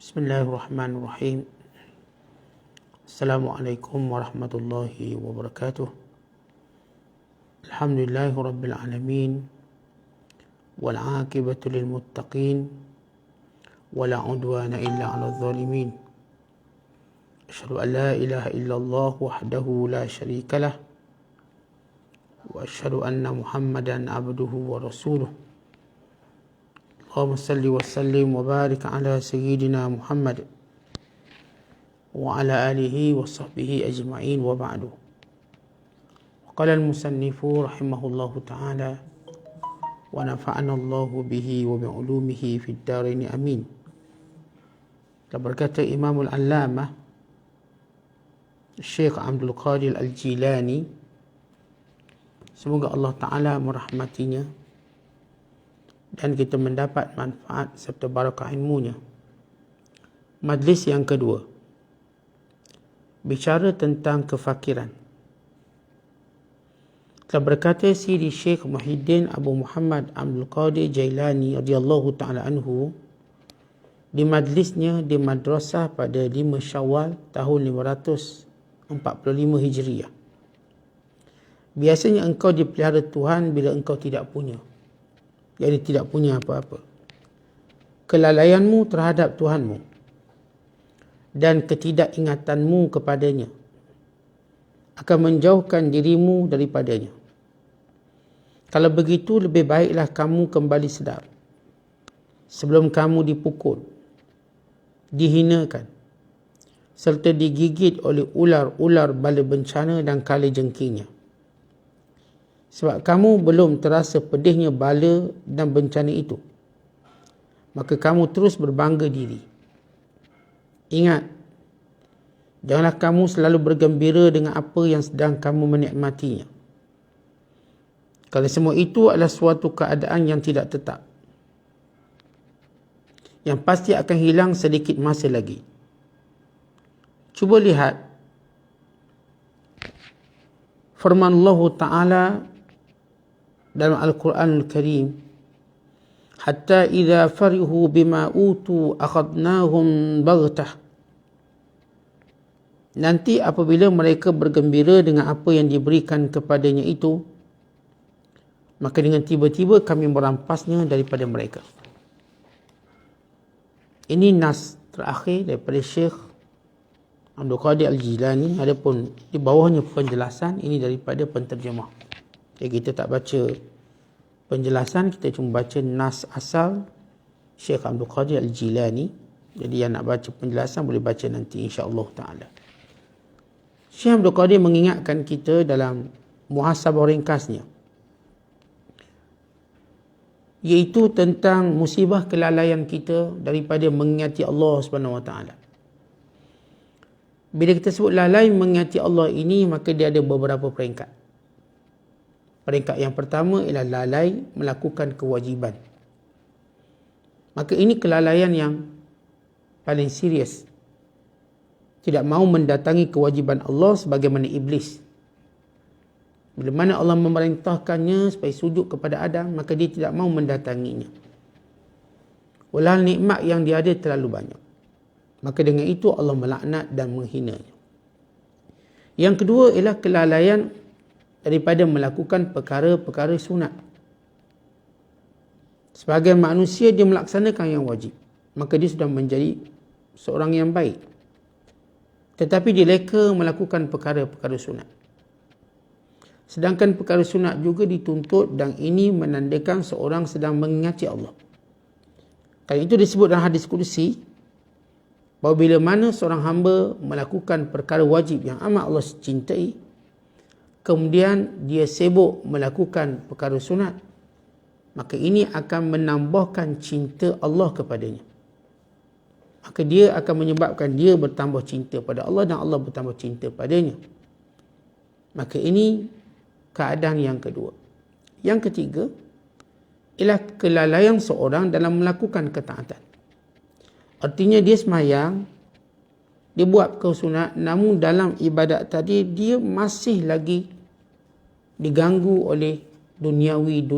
Bismillahirrahmanirrahim. Assalamualaikum warahmatullahi wabarakatuh. Alhamdulillahi rabbil alamin. Wal aqibatu lil muttaqin. Wala udwana illa 'alal zalimin. Asyhadu an la ilaha illallah wahdahu la syarika lah. Wa asyhadu anna Muhammadan abduhu wa rasuluh. Allahumma salli wa sallim wa barik ala sayyidina Muhammad wa ala alihi wa sahbihi ajma'in wa ba'du. Qala al-musannifu rahimahullahu ta'ala wa nafa'ana Allahu bihi wa bi'ulumihi fid darain amin. Berkata Imam al-Allamah Syekh Abdul Qadir Al-Jilani, semoga Allah Ta'ala merahmatinya dan kita mendapat manfaat serta barakah ilmunya. Majlis yang kedua, bicara tentang kefakiran. Telah berkata Sidi Syekh Muhyiddin Abu Muhammad Abdul Qadir Jailani radhiyallahu ta'ala anhu di majlisnya di madrasah pada 5 Syawal tahun 545 Hijriah. Biasanya engkau dipelihara Tuhan bila engkau tidak punya, jadi tidak punya apa-apa. Kelalaianmu terhadap Tuhanmu dan ketidakingatanmu kepadanya akan menjauhkan dirimu daripadanya. Kalau begitu, lebih baiklah kamu kembali sedar sebelum kamu dipukul, dihinakan, serta digigit oleh ular-ular bala bencana dan kala jengkingnya. Sebab kamu belum terasa pedihnya bala dan bencana itu, maka kamu terus berbangga diri. Ingat, janganlah kamu selalu bergembira dengan apa yang sedang kamu menikmatinya, kerana semua itu adalah suatu keadaan yang tidak tetap, yang pasti akan hilang sedikit masa lagi. Cuba lihat firman Allah Ta'ala dalam Al-Quranul Karim, hatta idza farihu bima utu akhadnahum baghtah. Nanti apabila mereka bergembira dengan apa yang diberikan kepadanya itu, maka dengan tiba-tiba kami merampasnya daripada mereka. Ini nas terakhir daripada Syekh Abdul Qadir Al-Jilani. Adapun di bawahnya penjelasan ini daripada penterjemah. Jadi kita tak baca penjelasan, kita cuma baca nas asal Syekh Abdul Qadir Al-Jilani. Jadi yang nak baca penjelasan boleh baca nanti insya-Allah taala. Syekh Abdul Qadir mengingatkan kita dalam muhasabah ringkasnya, iaitu tentang musibah kelalaian kita daripada mengingati Allah Subhanahu Wa Taala. Bila kita sebut lalai mengingati Allah ini, maka dia ada beberapa peringkat. Peringkat yang pertama ialah lalai melakukan kewajiban. Maka ini kelalaian yang paling serius. Tidak mahu mendatangi kewajiban Allah sebagaimana iblis. Bila mana Allah memerintahkannya supaya sujud kepada Adam, maka dia tidak mahu mendatanginya. Walhal nikmat yang dia ada terlalu banyak. Maka dengan itu Allah melaknat dan menghinanya. Yang kedua ialah kelalaian daripada melakukan perkara-perkara sunat. Sebagai manusia dia melaksanakan yang wajib, maka dia sudah menjadi seorang yang baik. Tetapi dia leka melakukan perkara-perkara sunat. Sedangkan perkara sunat juga dituntut, dan ini menandakan seorang sedang mengingati Allah. Kerana itu disebut dalam hadis kursi bahawa bila mana seorang hamba melakukan perkara wajib yang amat Allah cintai, kemudian dia sibuk melakukan perkara sunat, maka ini akan menambahkan cinta Allah kepadanya. Maka dia akan menyebabkan dia bertambah cinta pada Allah dan Allah bertambah cinta padanya. Maka ini keadaan yang kedua. Yang ketiga ialah kelalaian seorang dalam melakukan ketaatan. Artinya dia semayang, dia buat perkara sunat, namun dalam ibadat tadi dia masih lagi diganggu oleh duniawi,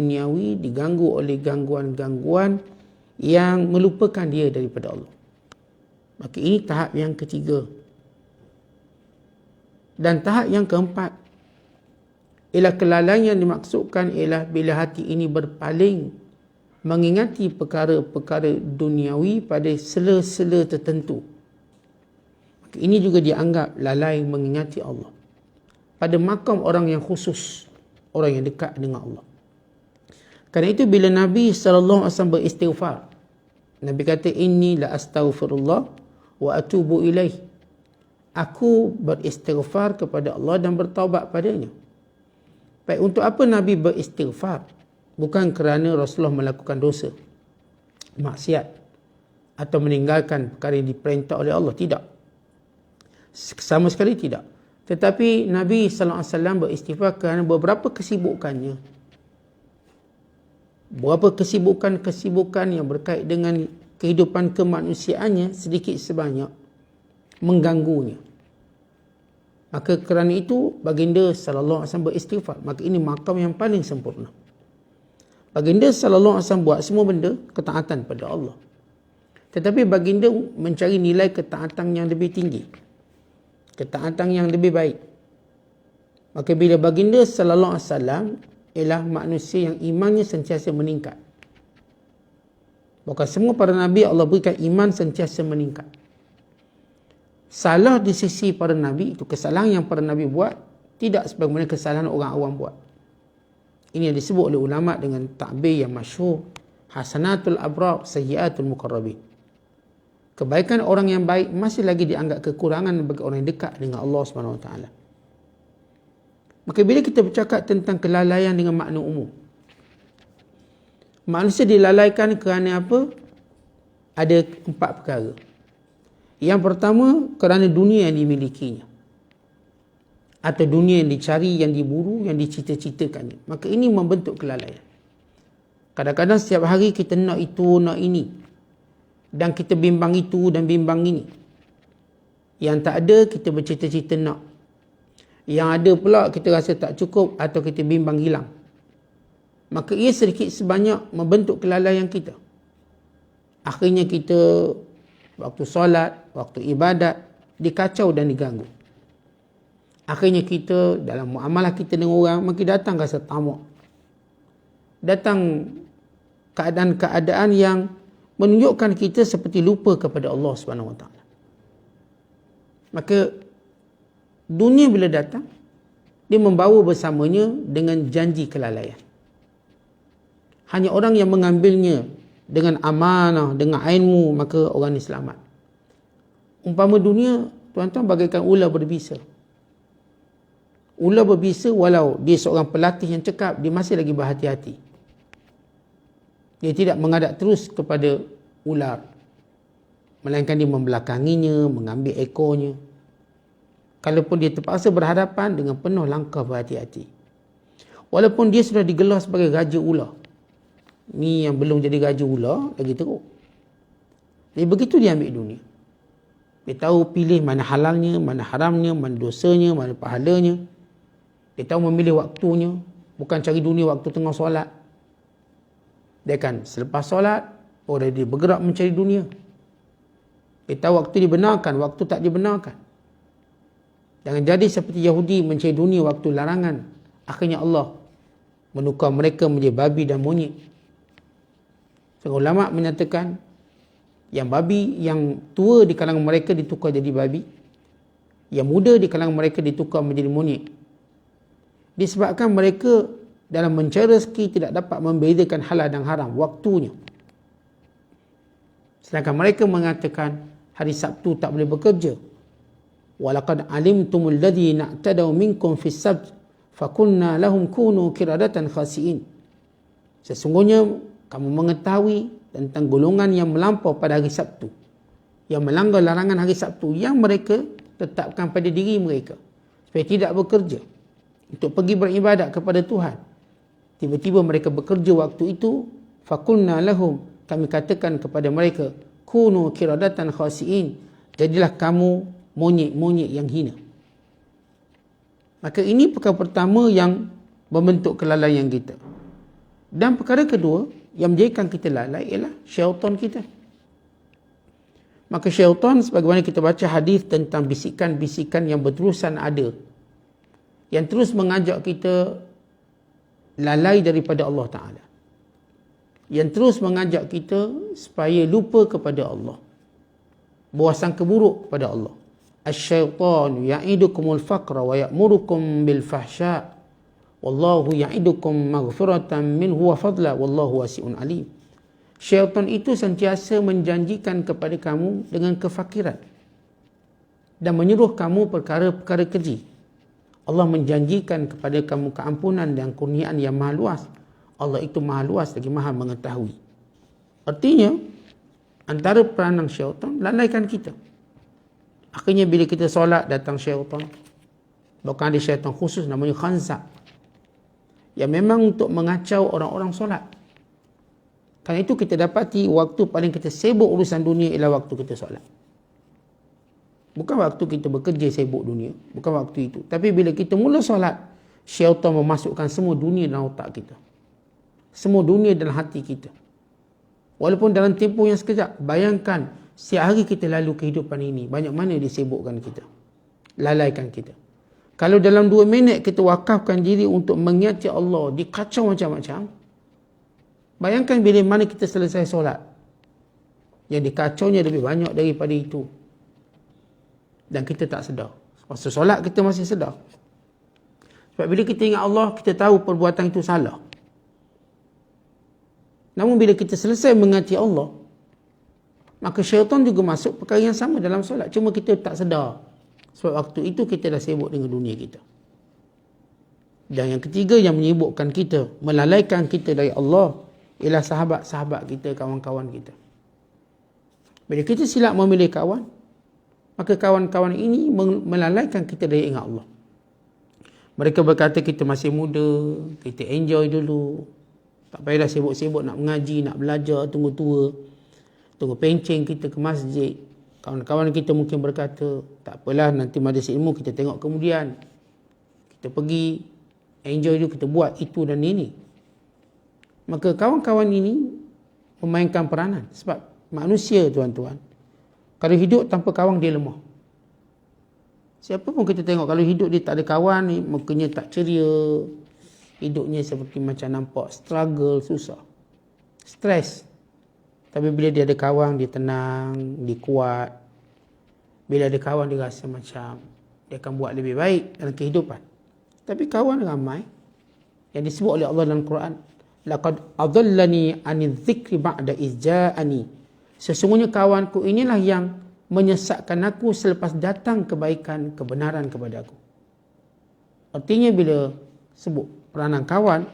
diganggu oleh gangguan-gangguan yang melupakan dia daripada Allah. Maka ini tahap yang ketiga. Dan tahap yang keempat ialah kelalaian yang dimaksudkan ialah bila hati ini berpaling mengingati perkara-perkara duniawi pada sela-sela tertentu. Maka ini juga dianggap lalai mengingati Allah. Pada makam orang yang khusus, orang yang dekat dengan Allah. Kerana itu bila Nabi SAW beristighfar, Nabi kata, inni la astaghfirullah wa atubu ilaih. Aku beristighfar kepada Allah dan bertaubat padanya. Baik, untuk apa Nabi beristighfar? Bukan kerana Rasulullah melakukan dosa, maksiat, atau meninggalkan perkara yang diperintah oleh Allah. Tidak. Sama sekali tidak. Tetapi Nabi SAW beristighfar kerana beberapa kesibukannya. Beberapa kesibukan yang berkait dengan kehidupan kemanusiaannya sedikit sebanyak mengganggunya. Maka kerana itu baginda sallallahu alaihi wasallam beristighfar. Maka ini makam yang paling sempurna. Baginda sallallahu alaihi wasallam buat semua benda ketaatan pada Allah. Tetapi baginda mencari nilai ketaatan yang lebih tinggi. Ketaatan yang lebih baik. Maka bila baginda sallallahu alaihi wasallam ialah manusia yang imannya sentiasa meningkat. Bukan semua para nabi Allah berikan iman sentiasa meningkat. Salah di sisi para nabi itu, kesalahan yang para nabi buat tidak sebagaimana kesalahan orang awam buat. Ini yang disebut oleh ulama dengan takbir yang masyhur, hasanatul abrar sayyiatul muqarrabin. Kebaikan orang yang baik masih lagi dianggap kekurangan bagi orang yang dekat dengan Allah Subhanahu Wa Taala. Maka bila kita bercakap tentang kelalaian dengan makna umum, manusia dilalaikan kerana apa? Ada 4 perkara. Yang pertama, kerana dunia yang dimilikinya. Atau dunia yang dicari, yang diburu, yang dicita-citakannya. Maka ini membentuk kelalaian. Kadang-kadang setiap hari kita nak itu, nak ini. Dan kita bimbang itu dan bimbang ini. Yang tak ada, kita bercita-cita nak. Yang ada pula, kita rasa tak cukup atau kita bimbang hilang. Maka ia sedikit sebanyak membentuk kelalaian kita. Akhirnya kita waktu solat, waktu ibadat dikacau dan diganggu. Akhirnya kita dalam muamalah kita dengan orang makin datang rasa tamak. Datang keadaan-keadaan yang menunjukkan kita seperti lupa kepada Allah Subhanahu Wa Taala. Maka dunia bila datang, dia membawa bersamanya dengan janji kelalaian. Hanya orang yang mengambilnya dengan amanah, dengan ilmu, maka orang ni selamat. Umpama dunia, tuan-tuan, bagaikan ular berbisa. Ular berbisa, walau dia seorang pelatih yang cekap, dia masih lagi berhati-hati. Dia tidak menghadap terus kepada ular, melainkan dia membelakanginya, mengambil ekornya. Kalaupun dia terpaksa berhadapan, dengan penuh langkah berhati-hati. Walaupun dia sudah digelar sebagai raja ular, ni yang belum jadi raja ular lagi teruk. Jadi begitu dia ambil dunia. Dia tahu pilih mana halalnya, mana haramnya, mana dosanya, mana pahalanya. Dia tahu memilih waktunya. Bukan cari dunia waktu tengah solat. Dia kan selepas solat, dia bergerak mencari dunia. Dia tahu waktu dibenarkan, waktu tak dibenarkan. Jangan jadi seperti Yahudi mencari dunia waktu larangan. Akhirnya Allah menukar mereka menjadi babi dan monyet. Ulama menyatakan yang babi, yang tua di kalangan mereka ditukar jadi babi, yang muda di kalangan mereka ditukar menjadi monyet. Disebabkan mereka dalam mencari rezeki tidak dapat membezakan halal dan haram waktunya. Sedangkan mereka mengatakan hari Sabtu tak boleh bekerja. Walaqad alimtumul ladzina i'tadaw minkum fis sabt fakunna lahum kunu qiradatan khasiin. Sesungguhnya kamu mengetahui tentang golongan yang melampau pada hari Sabtu, yang melanggar larangan hari Sabtu, yang mereka tetapkan pada diri mereka supaya tidak bekerja untuk pergi beribadat kepada Tuhan. Tiba-tiba mereka bekerja waktu itu, fakulna lahum, kami katakan kepada mereka, kunu kiradatan khasiin, jadilah kamu monyet-monyet yang hina. Maka ini perkara pertama yang membentuk kelalaian kita. Dan perkara kedua yang menjadikan kita lalai ialah syaitan kita. Maka syaitan, sebagaimana kita baca hadis tentang bisikan-bisikan yang berterusan ada, yang terus mengajak kita lalai daripada Allah Ta'ala, yang terus mengajak kita supaya lupa kepada Allah, berwasangka buruk kepada Allah. Asy-syaitanu ya'idukumul faqra wa ya'murukum bil fahsya wallahu ya'idukum maghfiratan minhu wa fadla wallahu wasi'un alim. Syaitan itu sentiasa menjanjikan kepada kamu dengan kefakiran dan menyuruh kamu perkara-perkara keji. Allah menjanjikan kepada kamu keampunan dan kurniaan yang maha luas. Allah itu maha luas lagi maha mengetahui. Artinya, antara peranan syaitan, lalaikan kita. Akhirnya bila kita solat, datang syaitan. Bahkan ada syaitan khusus namanya khansa, yang memang untuk mengacau orang-orang solat. Kerana itu kita dapati waktu paling kita sibuk urusan dunia ialah waktu kita solat. Bukan waktu kita bekerja sibuk dunia. Bukan waktu itu. Tapi bila kita mula solat, syaitan memasukkan semua dunia dalam otak kita. Semua dunia dalam hati kita. Walaupun dalam tempoh yang sekejap. Bayangkan, setiap hari kita lalu kehidupan ini, banyak mana dia sibukkan kita. Lalaikan kita. Kalau dalam 2 minit kita wakafkan diri untuk mengingati Allah, dikacau macam-macam. Bayangkan bila mana kita selesai solat. Yang dikacaunya lebih banyak daripada itu. Dan kita tak sedar. Masa solat kita masih sedar. Sebab bila kita ingat Allah, kita tahu perbuatan itu salah. Namun bila kita selesai mengingati Allah, maka syaitan juga masuk perkara yang sama dalam solat. Cuma kita tak sedar. Sebab waktu itu kita dah sibuk dengan dunia kita. Dan yang ketiga yang menyibukkan kita, melalaikan kita dari Allah, ialah sahabat-sahabat kita, kawan-kawan kita. Bila kita silap memilih kawan, maka kawan-kawan ini melalaikan kita dari ingat Allah. Mereka berkata kita masih muda, kita enjoy dulu. Tak payahlah sibuk-sibuk nak mengaji, nak belajar, tunggu tua. Tunggu pencen kita ke masjid. Kawan-kawan kita mungkin berkata, tak apalah nanti majlis ilmu kita tengok kemudian. Kita pergi, enjoy dulu, kita buat itu dan ini. Maka kawan-kawan ini memainkan peranan. Sebab manusia, tuan-tuan, kalau hidup tanpa kawan, dia lemah. Siapa pun kita tengok, kalau hidup dia tak ada kawan, mukanya tak ceria. Hidupnya seperti macam nampak struggle, susah, stres. Tapi bila dia ada kawan, dia tenang, dia kuat. Bila ada kawan, dia rasa macam dia akan buat lebih baik dalam kehidupan. Tapi kawan ramai yang disebut oleh Allah dalam Quran, laqad adallani 'anil dzikri ba'da iz ja'ani. Sesungguhnya kawanku inilah yang menyesatkan aku selepas datang kebaikan, kebenaran kepada aku. Artinya bila sebut peranan kawan,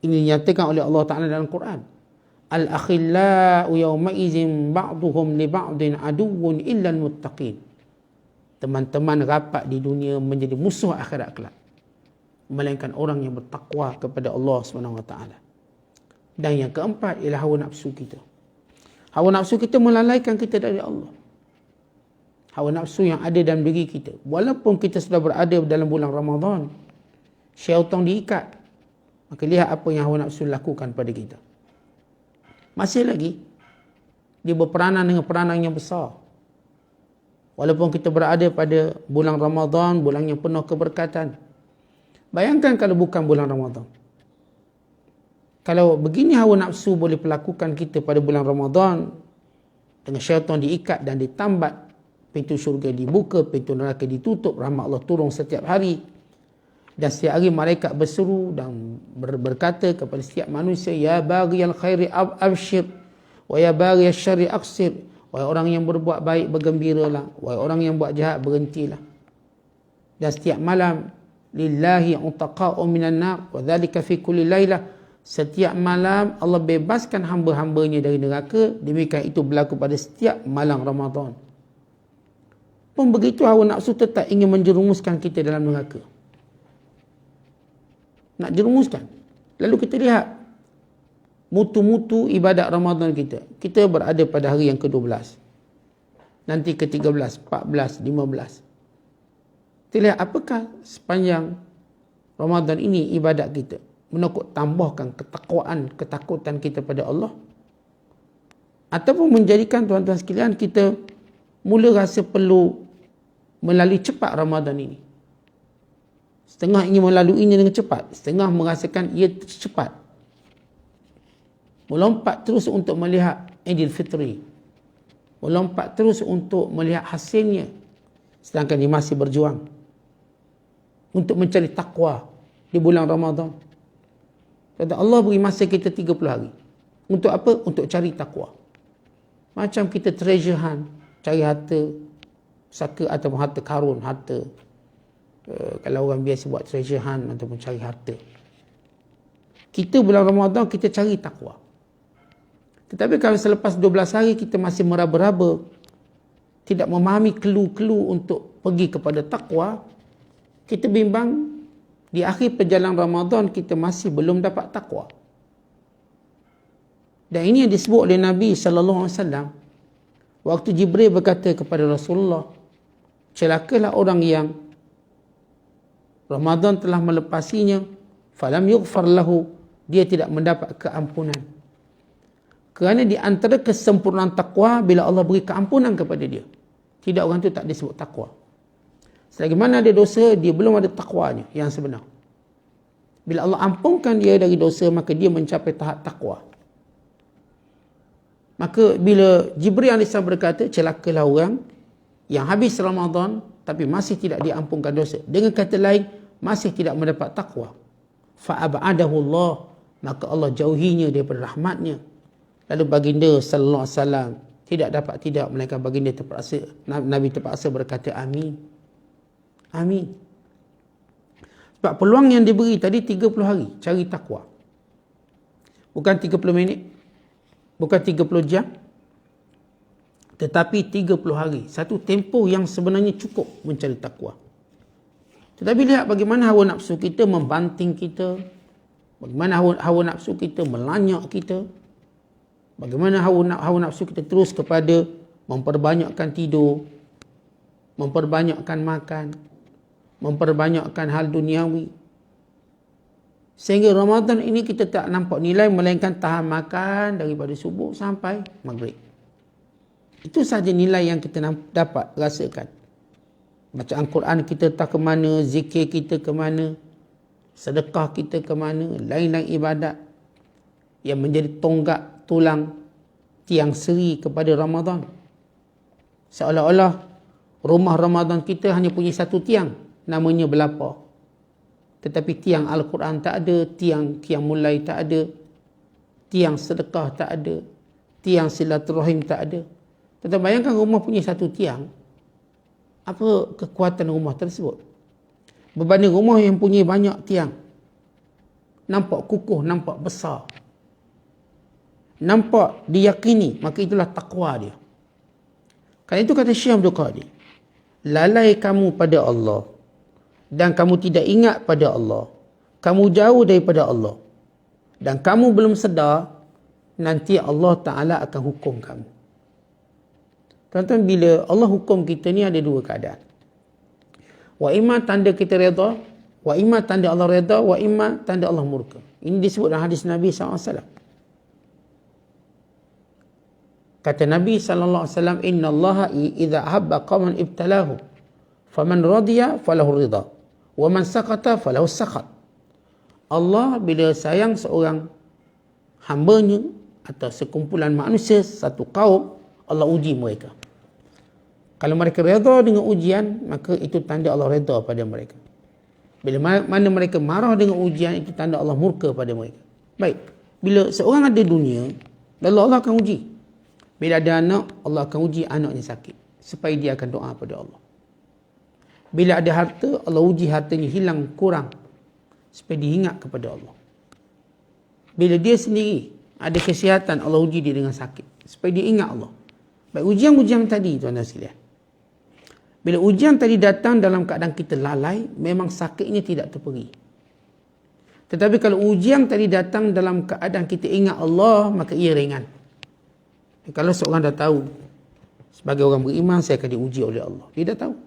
ini dinyatakan oleh Allah Ta'ala dalam Quran. Al-akhillau yawma idzin ba'duhum li ba'din aduwwun illa al-muttaqin. Teman-teman rapat di dunia menjadi musuh akhirat kelak, melainkan orang yang bertakwa kepada Allah SWT. Dan yang keempat ialah hawa nafsu kita. Hawa nafsu kita melalaikan kita dari Allah. Hawa nafsu yang ada dalam diri kita. Walaupun kita sudah berada dalam bulan Ramadan, syaitan diikat. Maka lihat apa yang hawa nafsu lakukan pada kita. Masih lagi, dia berperanan dengan peranan yang besar. Walaupun kita berada pada bulan Ramadan, bulan yang penuh keberkatan. Bayangkan kalau bukan bulan Ramadan. Kalau begini hawa nafsu boleh melakukan kita pada bulan Ramadan, dengan syaitan diikat dan ditambat, pintu syurga dibuka, pintu neraka ditutup, rahmat Allah turun setiap hari. Dan setiap hari malaikat berseru dan berkata kepada setiap manusia, ya baghiyal khairi abshir, wa ya baghiyal syarri aqsir. Wahai orang yang berbuat baik, bergembiralah. Wahai orang yang buat jahat, berhentilah. Dan setiap malam, lillahi utaqa'u minan nar, wa dhalika fi kulli lailah. Setiap malam Allah bebaskan hamba-hambanya dari neraka. Demikian itu berlaku pada setiap malam Ramadan. Pun begitu hawa nafsu tetap ingin menjerumuskan kita dalam neraka. Nak jerumuskan. Lalu kita lihat mutu-mutu ibadat Ramadan kita. Kita berada pada hari yang ke-12. Nanti ke-13, 14, 15. Kita lihat apakah sepanjang Ramadan ini ibadat kita menakut tambahkan ketakutan kita pada Allah, ataupun menjadikan tuan-tuan sekalian kita mula rasa perlu melalui cepat Ramadan ini. Setengah ingin melaluinya dengan cepat, setengah merasakan ia cepat. Melompat terus untuk melihat Idul Fitri. Melompat terus untuk melihat hasilnya. Sedangkan dia masih berjuang untuk mencari takwa di bulan Ramadan. Kata Allah beri masa kita 30 hari. Untuk apa? Untuk cari takwa. Macam kita treasure hunt, cari harta saka ataupun harta karun, harta. Kalau orang biasa buat treasure hunt ataupun cari harta. Kita bulan Ramadan kita cari takwa. Tetapi kalau selepas 12 hari kita masih meraba-raba, tidak memahami clue-clue untuk pergi kepada takwa, kita bimbang di akhir perjalanan Ramadan kita masih belum dapat takwa. Dan ini yang disebut oleh Nabi SAW. Waktu Jibril berkata kepada Rasulullah, celakalah orang yang Ramadan telah melepasinya, falam yughfar lahu, dia tidak mendapat keampunan. Kerana di antara kesempurnaan takwa bila Allah beri keampunan kepada dia. Tidak, orang tu tak disebut takwa. Selagi mana ada dosa, dia belum ada takwanya yang sebenar. Bila Allah ampunkan dia dari dosa, maka dia mencapai tahap takwa. Maka bila Jibril AS berkata, celakalah orang yang habis Ramadan tapi masih tidak diampunkan dosa. Dengan kata lain, masih tidak mendapat takwa. Fa'ab'adahu Allah, maka Allah jauhinya daripada rahmatnya. Lalu baginda sallallahu alaihi wasallam tidak dapat tidak melainkan baginda terpaksa, Nabi terpaksa berkata amin. Amin. Sebab peluang yang diberi tadi 30 hari cari takwa. Bukan 30 minit, bukan 30 jam, tetapi 30 hari. Satu tempoh yang sebenarnya cukup mencari takwa. Tetapi lihat bagaimana hawa nafsu kita membanting kita. Bagaimana hawa nafsu kita melanyak kita. Bagaimana hawa nafsu kita terus kepada memperbanyakkan tidur, memperbanyakkan makan, memperbanyakkan hal duniawi. Sehingga Ramadan ini kita tak nampak nilai melainkan tahan makan daripada subuh sampai maghrib. Itu saja nilai yang kita dapat rasakan. Bacaan Quran kita tak ke mana, zikir kita ke mana, sedekah kita ke mana, lain-lain ibadat yang menjadi tonggak tulang tiang seri kepada Ramadan. Seolah-olah rumah Ramadan kita hanya punya satu tiang, namanya belapa. Tetapi tiang Al-Quran tak ada, tiang mulai tak ada, tiang sedekah tak ada, tiang silaturahim tak ada. Tetapi bayangkan rumah punya satu tiang, apa kekuatan rumah tersebut? Berbanding rumah yang punya banyak tiang, nampak kukuh, nampak besar, nampak diyakini, maka itulah takwa dia. Kerana itu kata Syekh Abdul Qadir, lalai kamu pada Allah dan kamu tidak ingat pada Allah, kamu jauh daripada Allah dan kamu belum sedar, nanti Allah Ta'ala akan hukum kamu. Tuan-tuan, bila Allah hukum kita ni ada dua keadaan. Wa imma tanda kita redha, wa imma tanda Allah redha, wa imma tanda Allah murka. Ini disebut dalam hadis Nabi SAW. Kata Nabi SAW, Inna Allah idha ahabba qawman ibtalahu, faman radiya falahu ridha, wa man sakata falahu sakat. Allah bila sayang seorang hambanya atau sekumpulan manusia, satu kaum, Allah uji mereka. Kalau mereka redha dengan ujian, maka itu tanda Allah redha pada mereka. Bila mana mereka marah dengan ujian, itu tanda Allah murka pada mereka. Baik, bila seorang ada dunia, lalu Allah akan uji. Bila ada anak, Allah akan uji anaknya sakit, supaya dia akan doa pada Allah. Bila ada harta, Allah uji hartanya hilang, kurang, supaya dia ingat kepada Allah. Bila dia sendiri ada kesihatan, Allah uji dia dengan sakit, supaya dia ingat Allah. Baik, ujian-ujian tadi, tuan-tuan sekalian, bila ujian tadi datang dalam keadaan kita lalai, memang sakitnya tidak terperi. Tetapi kalau ujian tadi datang dalam keadaan kita ingat Allah, maka ia ringan. Kalau seorang dah tahu, sebagai orang beriman, saya akan diuji oleh Allah, dia dah tahu,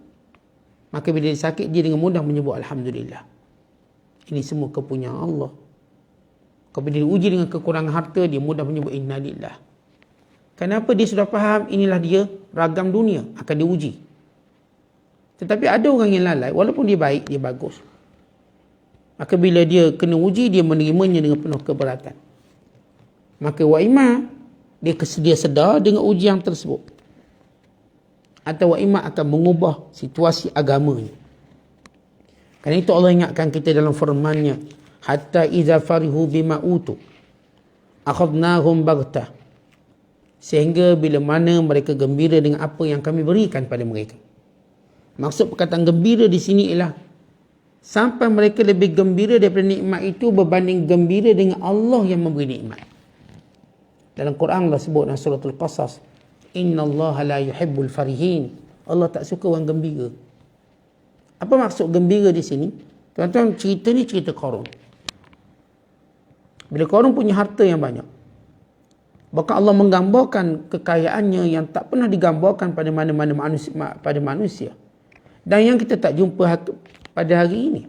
maka bila dia sakit, dia dengan mudah menyebut Alhamdulillah. Ini semua kepunyaan Allah. Kalau dia diuji dengan kekurangan harta, dia mudah menyebut Innalillah. Kenapa dia sudah faham inilah dia ragam dunia akan diuji. Tetapi ada orang yang lalai, walaupun dia baik, dia bagus. Maka bila dia kena uji, dia menerimanya dengan penuh keberatan. Maka wa'imah, dia sedar dengan ujian tersebut. Atau wa'imah akan mengubah situasi agamanya. Kerana itu Allah ingatkan kita dalam firman-Nya, hatta iza farihu bima utu akhadnahum baghtah, sehingga bila mana mereka gembira dengan apa yang kami berikan pada mereka. Maksud perkataan gembira di sini ialah sampai mereka lebih gembira daripada nikmat itu berbanding gembira dengan Allah yang memberi nikmat. Dalam Quran Allah sebut dalam surah Al-Qasas, innallaha la yuhibbul farihin. Allah tak suka orang gembira. Apa maksud gembira di sini? Tuan-tuan, cerita ni cerita Qarun. Bila Qarun punya harta yang banyak, bahkan Allah menggambarkan kekayaannya yang tak pernah digambarkan pada mana-mana manusia. Dan yang kita tak jumpa pada hari ini.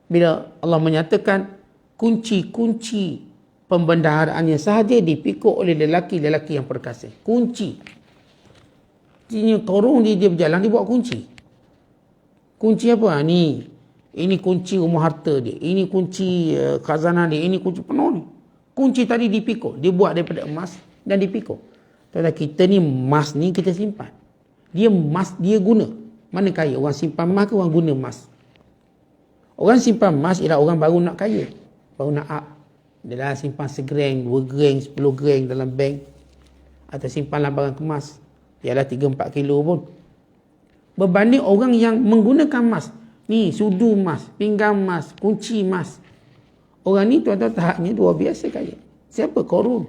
Bila Allah menyatakan kunci-kunci pembendaharaannya sahaja dipikul oleh lelaki-lelaki yang perkasa. Kunci. Artinya Qarun dia berjalan, dia buat kunci. Kunci apa? Ini kunci rumah harta dia. Ini kunci khazanah dia. Ini kunci penuh ni. Kunci tadi dipikul. Dia buat daripada emas dan dipikul. Tuan-tuan, kita ni emas ni kita simpan. Dia emas dia guna. Mana kaya? Orang simpan emas ke orang guna emas? Orang simpan emas ialah orang baru nak kaya. Baru nak up. Dia dah simpan segereng, 2 gereng, 10 gereng dalam bank. Atau simpanlah barang kemas. Ialah 3-4 kilo pun. Berbanding orang yang menggunakan emas. Ni sudu emas, pinggang emas, kunci emas. Orang ni tuan-tuan tahapnya luar biasa kaya. Siapa? Qarun.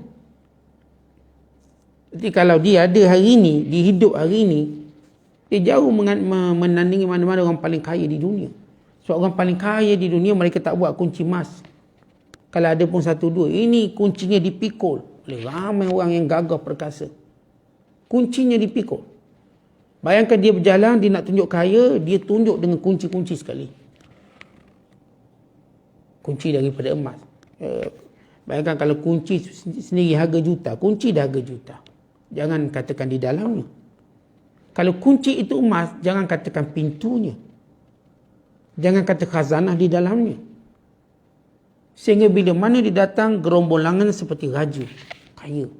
Jadi kalau dia ada hari ni, dia hidup hari ni, dia jauh menandingi mana-mana orang paling kaya di dunia. Sebab orang paling kaya di dunia mereka tak buat kunci emas. Kalau ada pun 1-2, ini kuncinya dipikul oleh ramai orang yang gagah perkasa. Kuncinya dipikul. Bayangkan dia berjalan, dia nak tunjuk kaya, dia tunjuk dengan kunci-kunci sekali. Kunci daripada emas. Bayangkan kalau kunci sendiri harga juta, kunci dah harga juta. Jangan katakan di dalamnya. Kalau kunci itu emas, jangan katakan pintunya. Jangan kata khazanah di dalamnya. Sehingga bila mana dia datang, gerombolangan seperti raja, kaya.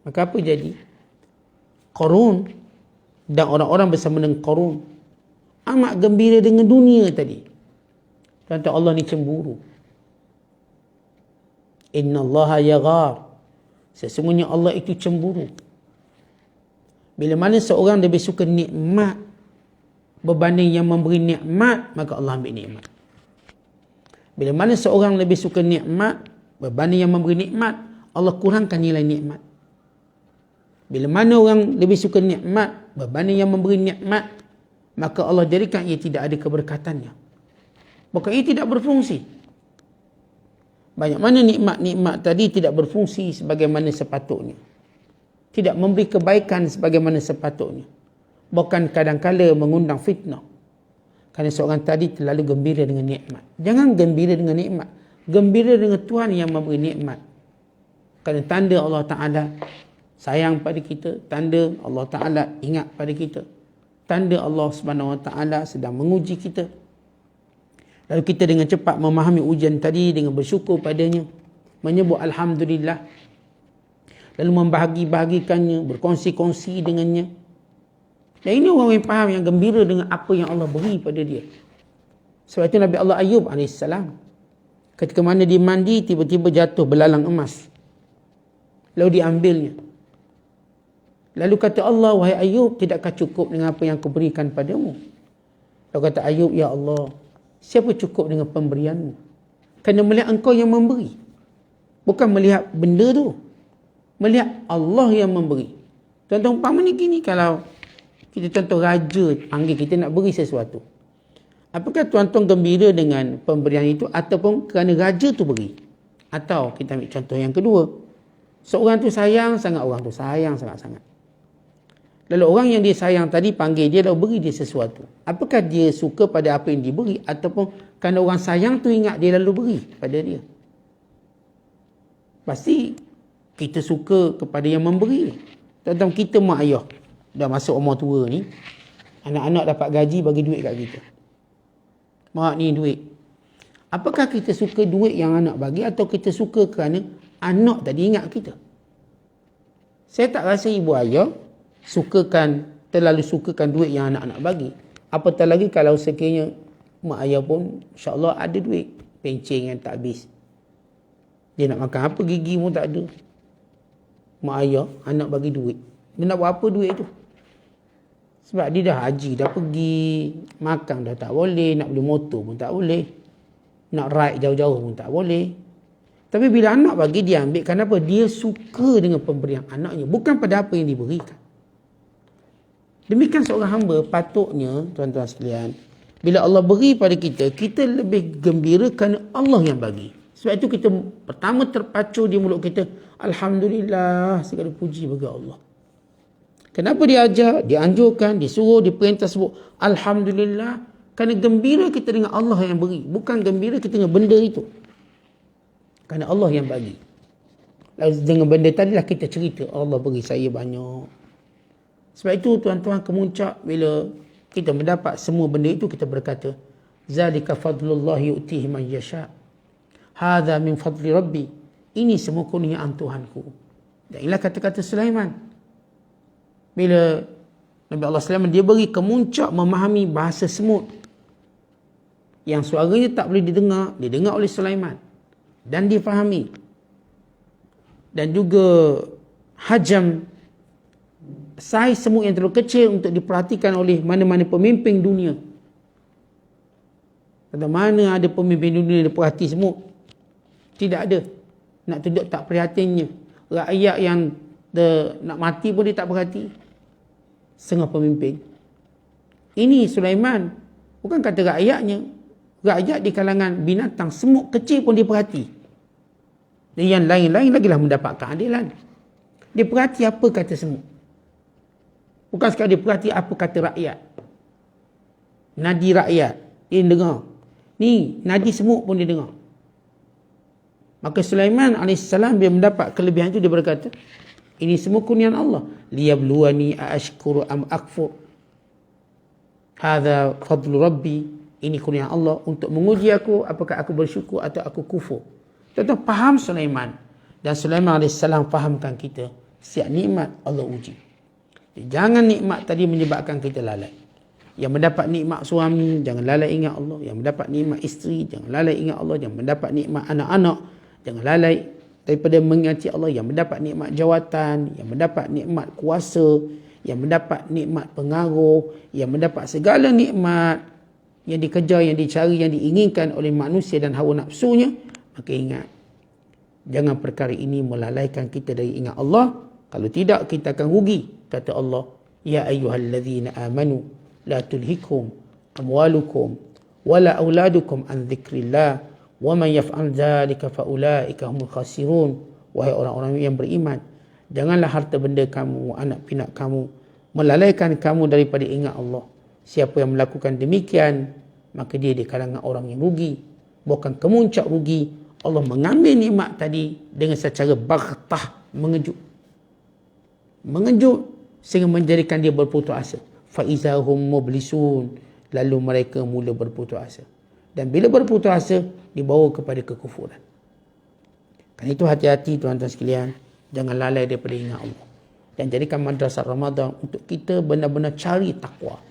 Maka apa jadi? Qarun dan orang-orang bersama dengan Qarun amat gembira dengan dunia tadi. Tuan-tuan, Allah ni cemburu. Innallaha yaghar. Sesungguhnya Allah itu cemburu. Bila mana seorang lebih suka nikmat berbanding yang memberi nikmat, maka Allah ambil nikmat. Bila mana seorang lebih suka nikmat berbanding yang memberi nikmat, Allah kurangkan nilai nikmat. Bila mana orang lebih suka nikmat berbanding yang memberi nikmat, maka Allah jadikan ia tidak ada keberkatannya. Maka ia tidak berfungsi. Banyak mana nikmat-nikmat tadi tidak berfungsi sebagaimana sepatutnya. Tidak memberi kebaikan sebagaimana sepatutnya. Bahkan kadang-kala mengundang fitnah. Kerana seorang tadi terlalu gembira dengan nikmat. Jangan gembira dengan nikmat. Gembira dengan Tuhan yang memberi nikmat. Kerana tanda Allah Ta'ala sayang pada kita. Tanda Allah Ta'ala ingat pada kita. Tanda Allah Subhanahu Wa Ta'ala sedang menguji kita. Lalu kita dengan cepat memahami ujian tadi dengan bersyukur padanya. Menyebut Alhamdulillah. Lalu membahagi-bahagikannya, berkongsi-kongsi dengannya. Dan ini orang yang faham, yang gembira dengan apa yang Allah beri pada dia. Sebab itu Nabi Allah Ayub AS, ketika mana dia mandi, tiba-tiba jatuh belalang emas. Lalu diambilnya. Lalu kata Allah, wahai Ayub, tidakkah cukup dengan apa yang aku berikan padamu? Lalu kata Ayub, ya Allah, siapa cukup dengan pemberianmu? Kerana melihat engkau yang memberi. Bukan melihat benda tu. Melihat Allah yang memberi. Tuan-tuan, umpama ni gini, kalau kita contoh raja panggil kita nak beri sesuatu. Apakah tuan-tuan gembira dengan pemberian itu ataupun kerana raja tu beri? Atau kita ambil contoh yang kedua. Seorang tu sayang sangat, orang tu sayang sangat-sangat. Lalu orang yang dia sayang tadi panggil dia lalu beri dia sesuatu. Apakah dia suka pada apa yang diberi ataupun kerana orang sayang tu ingat dia lalu beri pada dia? Pasti Kita suka kepada yang memberi. Tuan-tuan, kita mak ayah dah masuk umur tua ni, anak-anak dapat gaji bagi duit kat kita. Mak ni duit. Apakah kita suka duit yang anak bagi atau kita suka kerana anak tadi ingat kita? Saya tak rasa ibu ayah terlalu sukakan duit yang anak-anak bagi. Apatah lagi kalau sekiranya mak ayah pun insya-Allah ada duit, pencen yang tak habis. Dia nak makan apa gigi pun tak ada. Mak ayah, anak bagi duit. Dia nak buat apa duit tu? Sebab dia dah haji, dah pergi, makan dah tak boleh, nak beli motor pun tak boleh, nak ride jauh-jauh pun tak boleh. Tapi bila anak bagi, dia ambil. Kenapa? Dia suka dengan pemberian anaknya, bukan pada apa yang diberikan. Demikian seorang hamba patutnya, tuan-tuan sekalian, bila Allah beri pada kita, kita lebih gembira kerana Allah yang bagi. Sebab itu kita pertama terpacu di mulut kita, Alhamdulillah, segala puji bagi Allah. Kenapa diajar, dianjurkan, disuruh, diperintah sebut Alhamdulillah? Kerana gembira kita dengan Allah yang beri, bukan gembira kita dengan benda itu. Kerana Allah yang bagi. Lalu dengan benda tadilah kita cerita, Allah beri saya banyak. Sebab itu tuan-tuan, kemuncak bila kita mendapat semua benda itu, kita berkata, Zalika fadlullah yu'tihi man yasha. Hadha min fadli Rabbi. Ini semua kurniaan Tuhanku. Dan inilah kata-kata Sulaiman. Bila Nabi Allah Sulaiman, dia beri kemuncak memahami bahasa semut. Yang suaranya tak boleh didengar oleh Sulaiman. Dan difahami. Dan juga hajam, saiz semut yang terlalu kecil untuk diperhatikan oleh mana-mana pemimpin dunia. Kata mana ada pemimpin dunia yang perhati semut? Tidak ada. Nak tunjuk tak prihatinnya. Rakyat yang nak mati pun dia tak perhati. Setengah pemimpin. Ini Sulaiman. Bukan kata rakyatnya. Rakyat di kalangan binatang, semut kecil pun dia perhati. Dan yang lain-lain lagilah mendapat keadilan. Dia perhati apa kata semut. Bukan sekadar dia perhati apa kata rakyat. Nadi rakyat. Dia dengar. Ni, nadi semut pun dia dengar. Maka Sulaiman AS bila mendapat kelebihan itu, dia berkata, ini semua kurniaan Allah. Liyabluwani aashkuru am akfur. Hadha fadlu Rabbi. Ini kurniaan Allah untuk menguji aku, apakah aku bersyukur atau aku kufur. Tuan-tuan, faham Sulaiman. Dan Sulaiman AS fahamkan kita, setiap nikmat Allah uji. Jangan nikmat tadi menyebabkan kita lalai. Yang mendapat nikmat suami, jangan lalai ingat Allah. Yang mendapat nikmat isteri, jangan lalai ingat Allah. Yang mendapat nikmat anak-anak, jangan lalai daripada mengingati Allah. Yang mendapat nikmat jawatan, yang mendapat nikmat kuasa, yang mendapat nikmat pengaruh, yang mendapat segala nikmat yang dikejar, yang dicari, yang diinginkan oleh manusia dan hawa nafsunya, maka ingat, jangan perkara ini melalaikan kita dari ingat Allah. Kalau tidak, kita akan rugi. Kata Allah, Ya ayyuhalladzina amanu la tulhikum amwalukum wala auladukum an dzikrillah wa man yaf'al dzalika fa ulaika humul khasirun. Wahai orang-orang yang beriman, janganlah harta benda kamu, anak pinak kamu melalaikan kamu daripada ingat Allah. Siapa yang melakukan demikian, maka dia di kalangan orang yang rugi. Bukan kemuncak rugi, Allah mengambil nikmat tadi dengan secara baghtah, mengejut sehingga menjadikan dia berputus asa. Fa izahum mublisun, lalu mereka mula berputus asa. Dan bila berputus asa, dibawa kepada kekufuran. Kerana itu hati-hati tuan-tuan sekalian, jangan lalai daripada ingat Allah. Dan jadikan madrasah Ramadan untuk kita benar-benar cari takwa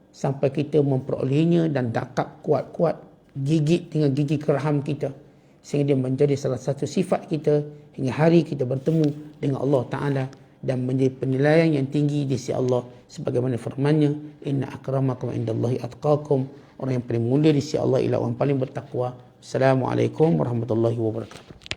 sampai kita memperolehnya dan dakap kuat-kuat, gigit dengan gigi geraham kita, sehingga dia menjadi salah satu sifat kita hingga hari kita bertemu dengan Allah Ta'ala dan menjadi penilaian yang tinggi di sisi Allah, sebagaimana firman-Nya, inna akramakum indallahi atqakum, orang yang paling mulia di sisi Allah ialah orang paling bertakwa. Assalamualaikum warahmatullahi wabarakatuh.